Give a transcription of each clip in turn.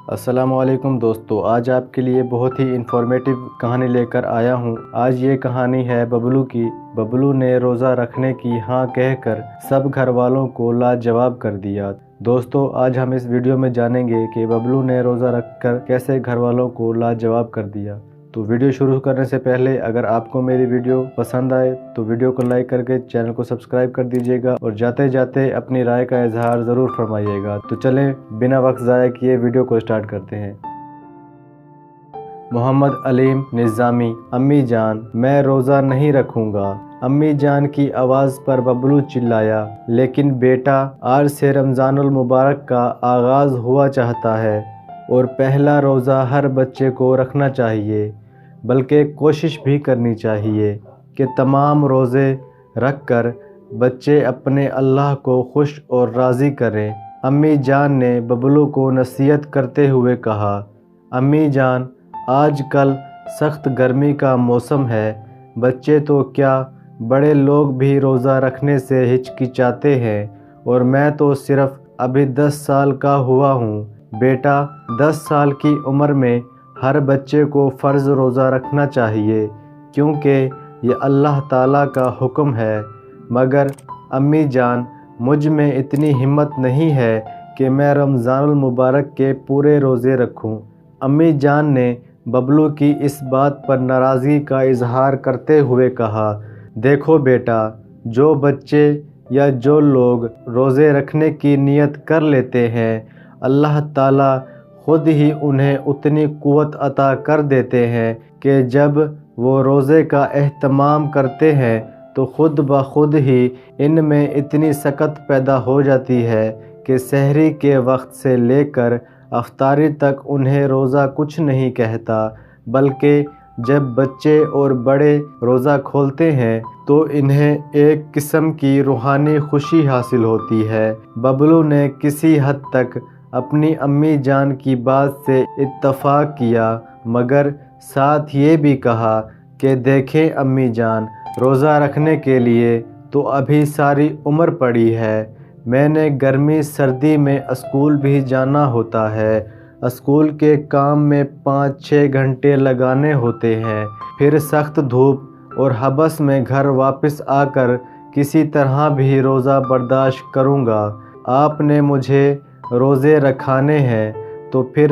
अस्सलाम वालेकुम दोस्तों, आज आपके लिए बहुत ही इंफॉर्मेटिव कहानी लेकर आया हूँ। आज ये कहानी है बबलू की। बबलू ने रोज़ा रखने की हाँ कहकर सब घर वालों को लाजवाब कर दिया। दोस्तों, आज हम इस वीडियो में जानेंगे कि बबलू ने रोज़ा रखकर कैसे घर वालों को लाजवाब कर दिया। तो वीडियो शुरू करने से पहले अगर आपको मेरी वीडियो पसंद आए तो वीडियो को लाइक करके चैनल को सब्सक्राइब कर दीजिएगा और जाते जाते अपनी राय का इजहार ज़रूर फरमाइएगा। तो चलें बिना वक्त ज़ाया किए वीडियो को स्टार्ट करते हैं। मोहम्मद अलीम निज़ामी। अम्मी जान, मैं रोज़ा नहीं रखूँगा। अम्मी जान की आवाज़ पर बबलू चिल्लाया, लेकिन बेटा, आज से रमज़ानुल मुबारक का आगाज़ हुआ चाहता है और पहला रोज़ा हर बच्चे को रखना चाहिए, बल्कि कोशिश भी करनी चाहिए कि तमाम रोज़े रख कर बच्चे अपने अल्लाह को खुश और राज़ी करें। अम्मी जान ने बबलू को नसीहत करते हुए कहा, अम्मी जान, आजकल सख्त गर्मी का मौसम है, बच्चे तो क्या बड़े लोग भी रोज़ा रखने से हिचकिचाते हैं और मैं तो सिर्फ़ अभी 10 साल का हुआ हूँ। बेटा, 10 साल की उम्र में हर बच्चे को फ़र्ज़ रोज़ा रखना चाहिए, क्योंकि ये अल्लाह ताला का हुक्म है। मगर अम्मी जान, मुझ में इतनी हिम्मत नहीं है कि मैं रमज़ानुल मुबारक के पूरे रोज़े रखूं। अम्मी जान ने बबलू की इस बात पर नाराज़गी का इजहार करते हुए कहा, देखो बेटा, जो बच्चे या जो लोग रोज़े रखने की नीयत कर लेते हैं, अल्लाह ताला खुद ही उन्हें उतनी क़ुव्वत अता कर देते हैं कि जब वो रोज़े का एहतमाम करते हैं तो खुद ब खुद ही इनमें इतनी सकत पैदा हो जाती है कि सहरी के वक्त से लेकर अफ्तारी तक उन्हें रोज़ा कुछ नहीं कहता, बल्कि जब बच्चे और बड़े रोज़ा खोलते हैं तो इन्हें एक किस्म की रूहानी खुशी हासिल होती है। बबलू ने किसी हद तक अपनी अम्मी जान की बात से इत्तफ़ाक़ किया, मगर साथ ये भी कहा कि देखें अम्मी जान, रोज़ा रखने के लिए तो अभी सारी उम्र पड़ी है। मैंने गर्मी सर्दी में स्कूल भी जाना होता है, स्कूल के काम में 5-6 घंटे लगाने होते हैं, फिर सख्त धूप और हबस में घर वापस आकर किसी तरह भी रोज़ा बर्दाश्त करूँगा। आपने मुझे रोज़े रखाने हैं तो फिर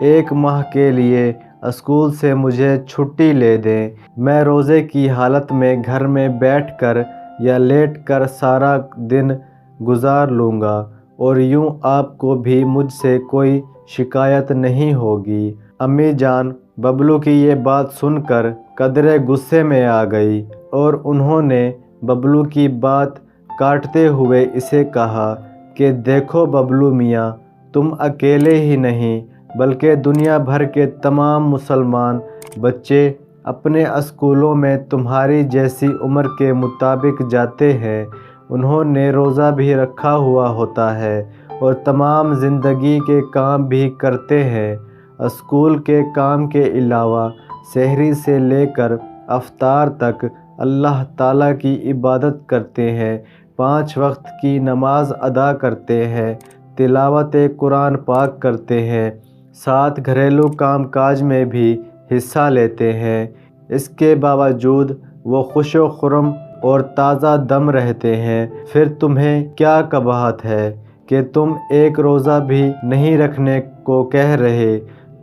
1 माह के लिए स्कूल से मुझे छुट्टी ले दें। मैं रोज़े की हालत में घर में बैठकर या लेटकर सारा दिन गुजार लूँगा और यूँ आपको भी मुझसे कोई शिकायत नहीं होगी। अम्मी जान बबलू की ये बात सुनकर कदरे गुस्से में आ गई और उन्होंने बबलू की बात काटते हुए इसे कहा कि देखो बबलू मियाँ, तुम अकेले ही नहीं बल्कि दुनिया भर के तमाम मुसलमान बच्चे अपने स्कूलों में तुम्हारी जैसी उम्र के मुताबिक जाते हैं। उन्होंने रोज़ा भी रखा हुआ होता है और तमाम ज़िंदगी के काम भी करते हैं। स्कूल के काम के अलावा सहरी से लेकर अफ्तार तक अल्लाह ताला की इबादत करते हैं, 5 वक्त की नमाज अदा करते हैं, तिलावत कुरान पाक करते हैं, साथ घरेलू काम काज में भी हिस्सा लेते हैं। इसके बावजूद वो खुश व खुर्म और ताज़ा दम रहते हैं। फिर तुम्हें क्या कबाहत है कि तुम एक रोज़ा भी नहीं रखने को कह रहे,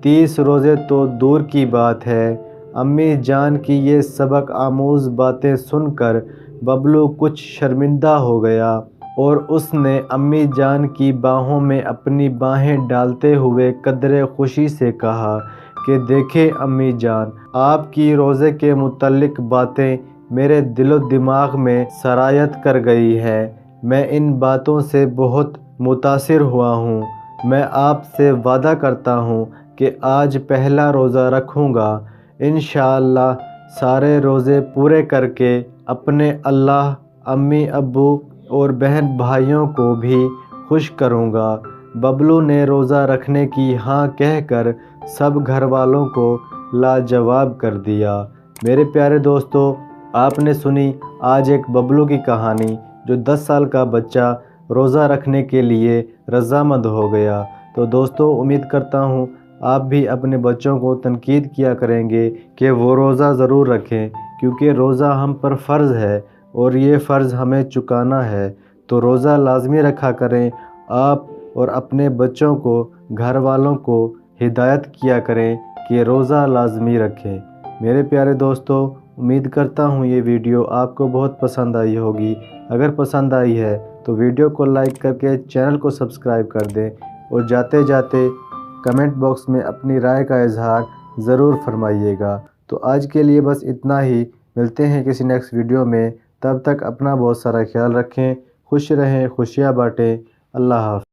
30 रोज़े तो दूर की बात है। अम्मी जान की ये सबक आमूज़ बातें सुनकर बबलू कुछ शर्मिंदा हो गया और उसने अम्मी जान की बाहों में अपनी बाहें डालते हुए कदरे खुशी से कहा कि देखें अम्मी जान, आपकी रोज़े के मुतल्लिक बातें मेरे दिलो दिमाग में सरायत कर गई है। मैं इन बातों से बहुत मुतासिर हुआ हूँ। मैं आपसे वादा करता हूँ कि आज पहला रोज़ा रखूँगा। इंशाअल्लाह सारे रोज़े पूरे करके अपने अल्लाह, अम्मी अब्बू और बहन भाइयों को भी खुश करूँगा। बबलू ने रोज़ा रखने की हाँ कहकर सब घर वालों को लाजवाब कर दिया। मेरे प्यारे दोस्तों, आपने सुनी आज एक बबलू की कहानी जो 10 साल का बच्चा रोज़ा रखने के लिए रज़ामंद हो गया। تو دوستو امید کرتا ہوں آپ بھی اپنے بچوں کو تنقید کیا کریں گے کہ وہ روزہ ضرور رکھیں، کیونکہ روزہ ہم پر فرض ہے اور یہ فرض ہمیں چکانا ہے۔ تو روزہ لازمی رکھا کریں آپ، اور اپنے بچوں کو، گھر والوں کو ہدایت کیا کریں کہ روزہ لازمی رکھیں۔ میرے پیارے دوستو، امید کرتا ہوں یہ ویڈیو آپ کو بہت پسند آئی ہوگی۔ اگر پسند آئی ہے تو ویڈیو کو لائک کر کے چینل کو سبسکرائب کر دیں، اور جاتے جاتے کمنٹ باکس میں اپنی رائے کا اظہار ضرور فرمائیے گا۔ تو آج کے لیے بس اتنا ہی، ملتے ہیں کسی نیکسٹ ویڈیو میں۔ تب تک اپنا بہت سارا خیال رکھیں، خوش رہیں، خوشیاں بانٹیں۔ اللہ حافظ۔